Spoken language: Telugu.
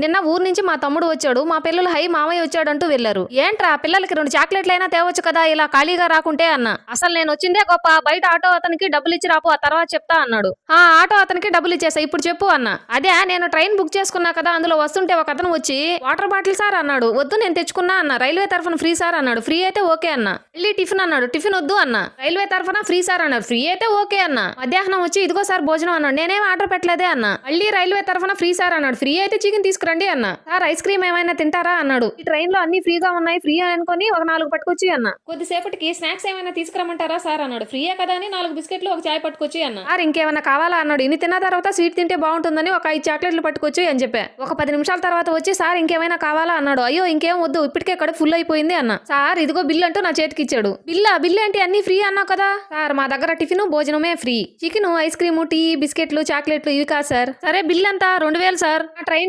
నిన్న ఊరు నుంచి మా తమ్ముడు వచ్చాడు, మా పిల్లలు హై మామయ్య వచ్చాడు అంటూ వెళ్లారు. ఏంట్రా పిల్లలకి 2 చాక్లెట్లైనా తేవచ్చు కదా ఇలా ఖాళీగా రాకుంటే అన్న. అసలు నేను వచ్చిందే గొప్ప, బయట ఆటో అతనికి డబ్బులు ఇచ్చి రాపు, ఆ తర్వాత చెప్తా అన్నాడు. ఆటో అతనికి డబ్బులు ఇచ్చేసా, ఇప్పుడు చెప్పు అన్న. అదే నేను ట్రైన్ బుక్ చేసుకున్నా కదా, అందులో వస్తుంటే ఒక అతను వచ్చి వాటర్ బాటిల్ సార్ అన్నాడు. వద్దు నేను తెచ్చుకున్నా అన్న. రైల్వే తరఫున ఫ్రీ సార్ అన్నాడు. ఫ్రీ అయితే ఓకే అన్న. మళ్ళీ టిఫిన్ అన్నాడు. టిఫిన్ వద్దు అన్న. రైల్వే తరఫున ఫ్రీ సార్ అన్నాడు. ఫ్రీ అయితే ఓకే అన్న. మధ్యాహ్నం వచ్చి ఇదిగో సార్ భోజనం అన్నాడు. నేనేం ఆర్డర్ పెట్టలేదే అన్న. మళ్ళీ రైల్వే తరఫున ఫ్రీ సార్ అన్నాడు. ఫ్రీ అయితే చికెన్ తీసుకురండి అన్న. సార్ ఐస్ క్రీమ్ ఏమైనా తింటారా అన్నాడు. ఈ ట్రైన్ లో అన్ని ఫ్రీగా ఉన్నాయి, ఫ్రీ అనుకుని ఒక 4 పట్టుకొచ్చి అన్న. కొద్దిసేపటికి స్నాక్స్ ఏమైనా తీసుకురమ్మంటారా సార్ అన్నాడు. ఫ్రీయే కదా అని 4 బిస్కెట్లు ఒక చాయ్ పట్టుకొచ్చి అన్న. సార్ ఇంకేమైనా కావాలా అన్నాడు. ఇన్ని తిన్న తర్వాత స్వీట్ తింటే బాగుంటుందని ఒక 5 చాక్లెట్లు పట్టుకొచ్చి అని చెప్పా. ఒక 10 నిమిషాల తర్వాత వచ్చి సార్ ఇంకేమైనా కావాలా అన్నాడు. అయ్యో ఇంకేం వద్దు, ఇప్పటికే కడుపు ఫుల్ అయిపోయింది అన్న. సార్ ఇదిగో బిల్ అంటూ నా చేతికి ఇచ్చాడు. బిల్ ఏంటి అన్ని ఫ్రీ అన్నావు కదా సార్. మా దగ్గర టిఫిన్ భోజనమే free, chicken ice cream tea బిస్కెట్లు చాక్లెట్లు ఇవి కాదు సార్. సరే బిల్ అంతా 2000 సార్. ట్రైన్